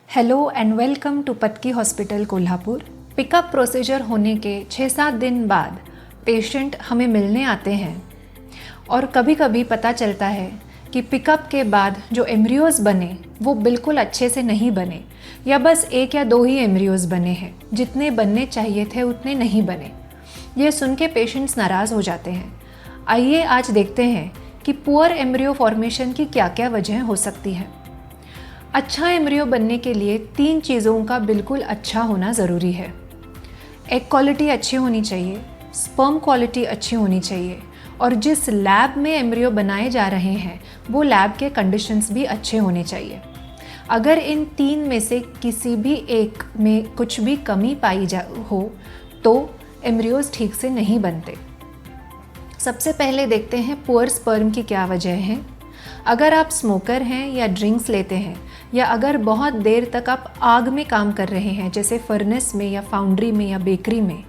Hello and welcome to Patki hospital Kolhapur. Pickup procedure होने के 6-7 दिन बाद पेशेंट हमें मिलने आते हैं और कभी कभी पता चलता है कि पिकअप के बाद जो एम्ब्रियोज़ बने वो बिल्कुल अच्छे से नहीं बने या बस 1 या 2 ही एम्ब्रियोज़ बने हैं, जितने बनने चाहिए थे उतने नहीं बने। ये सुन के पेशेंट्स नाराज़ हो जाते हैं। आइए आज देखते हैं कि पुअर एम्ब्रियो फॉर्मेशन की क्या क्या वजह हो सकती है। अच्छा एम्ब्रियो बनने के लिए 3 चीज़ों का बिल्कुल अच्छा होना ज़रूरी है। एग क्वालिटी अच्छी होनी चाहिए, स्पर्म क्वालिटी अच्छी होनी चाहिए और जिस लैब में एम्ब्रियो बनाए जा रहे हैं वो लैब के कंडीशंस भी अच्छे होने चाहिए। अगर इन 3 में से किसी भी एक में कुछ भी कमी पाई हो तो एम्ब्रियोज ठीक से नहीं बनते। सबसे पहले देखते हैं पुअर स्पर्म की क्या वजह है। अगर आप स्मोकर हैं या ड्रिंक्स लेते हैं या अगर बहुत देर तक आप आग में काम कर रहे हैं जैसे फर्नेस में या फाउंड्री में या बेकरी में,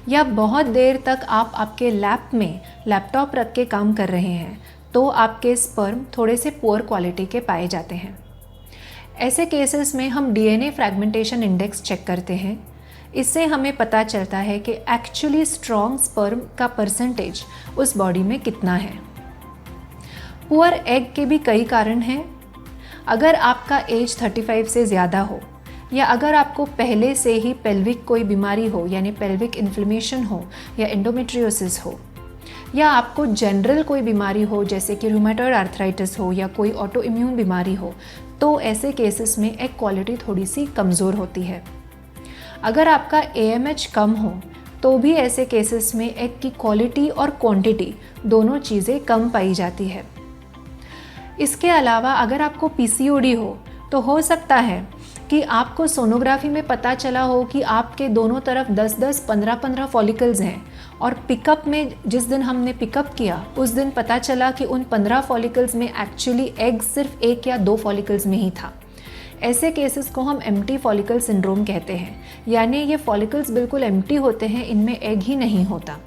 या बहुत देर तक आप आपके लैप में लैपटॉप रख के काम कर रहे हैं तो आपके स्पर्म थोड़े से पुअर क्वालिटी के पाए जाते हैं। ऐसे केसेस में हम डीएनए फ्रैगमेंटेशन इंडेक्स चेक करते हैं। इससे हमें पता चलता है कि एक्चुअली स्ट्रॉन्ग स्पर्म का परसेंटेज उस बॉडी में कितना है। पुअर एग के भी कई कारण हैं। अगर आपका एज 35 से ज़्यादा हो या अगर आपको पहले से ही पेल्विक कोई बीमारी हो यानी पेल्विक इन्फ्लेमेशन हो या एंडोमेट्रियोसिस हो, या आपको जनरल कोई बीमारी हो जैसे कि रूमेटॉइड आर्थराइटिस हो या कोई ऑटो इम्यून बीमारी हो, तो ऐसे केसेस में एग क्वालिटी थोड़ी सी कमज़ोर होती है। अगर आपका AMH कम हो तो भी ऐसे केसेस में एग की क्वालिटी और क्वांटिटी दोनों चीज़ें कम पाई जाती है। इसके अलावा अगर आपको PCOD हो तो सकता है कि आपको सोनोग्राफी में पता चला हो कि आपके दोनों तरफ 10-10, 15-15 फॉलिकल्स हैं और पिकअप में जिस दिन हमने पिकअप किया उस दिन पता चला कि उन 15 फॉलिकल्स में एक्चुअली एग सिर्फ 1 या 2 फॉलिकल्स में ही था। ऐसे केसेस को हम एम्प्टी फॉलिकल सिंड्रोम कहते हैं, यानी ये फॉलिकल्स बिल्कुल एम्प्टी होते हैं, इनमें एग ही नहीं होता।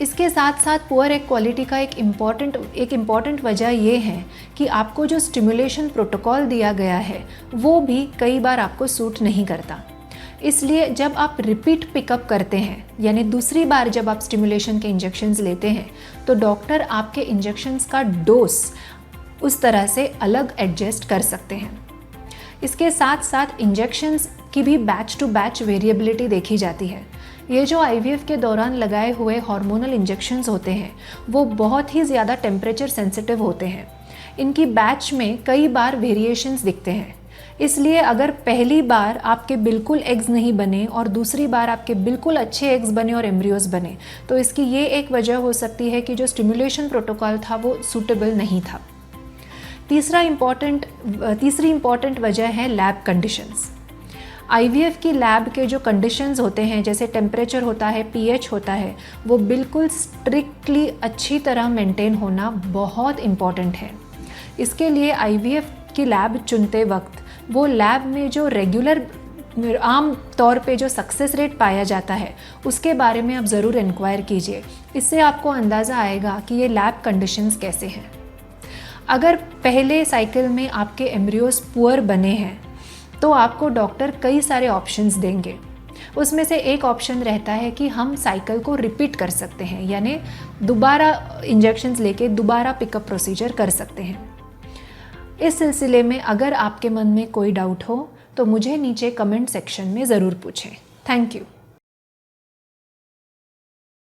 इसके साथ साथ पुअर एग क्वालिटी का एक इम्पॉर्टेंट वजह ये है कि आपको जो स्टिमुलेशन प्रोटोकॉल दिया गया है वो भी कई बार आपको सूट नहीं करता। इसलिए जब आप रिपीट पिकअप करते हैं यानी दूसरी बार जब आप स्टिमुलेशन के इंजेक्शंस लेते हैं तो डॉक्टर आपके इंजेक्शंस का डोज उस तरह से अलग एडजस्ट कर सकते हैं। इसके साथ साथ इंजेक्शंस की भी बैच टू बैच वेरिएबिलिटी देखी जाती है। ये जो IVF के दौरान लगाए हुए हार्मोनल इंजेक्शंस होते हैं वो बहुत ही ज़्यादा टेम्परेचर सेंसिटिव होते हैं। इनकी बैच में कई बार वेरिएशंस दिखते हैं। इसलिए अगर पहली बार आपके बिल्कुल एग्स नहीं बने और दूसरी बार आपके बिल्कुल अच्छे एग्स बने और एम्ब्रियोज बने तो इसकी ये एक वजह हो सकती है कि जो स्टिमुलेशन प्रोटोकॉल था वो सूटेबल नहीं था। तीसरी इम्पॉर्टेंट वजह है लैब कंडीशंस। IVF की लैब के जो कंडीशंस होते हैं जैसे टेम्परेचर होता है, pH होता है, वो बिल्कुल स्ट्रिक्टली अच्छी तरह मेंटेन होना बहुत इम्पॉर्टेंट है। इसके लिए IVF की लैब चुनते वक्त वो लैब में जो रेगुलर आम तौर पे जो सक्सेस रेट पाया जाता है उसके बारे में आप ज़रूर इंक्वायर कीजिए। इससे आपको अंदाज़ा आएगा कि ये लैब कंडीशंस कैसे हैं। अगर पहले साइकिल में आपके एम्ब्रियोज पुअर बने हैं तो आपको डॉक्टर कई सारे ऑप्शंस देंगे। उसमें से एक ऑप्शन रहता है कि हम साइकिल को रिपीट कर सकते हैं, यानी दोबारा इंजेक्शंस लेके दोबारा पिकअप प्रोसीजर कर सकते हैं। इस सिलसिले में अगर आपके मन में कोई डाउट हो तो मुझे नीचे कमेंट सेक्शन में ज़रूर पूछें। Thank you.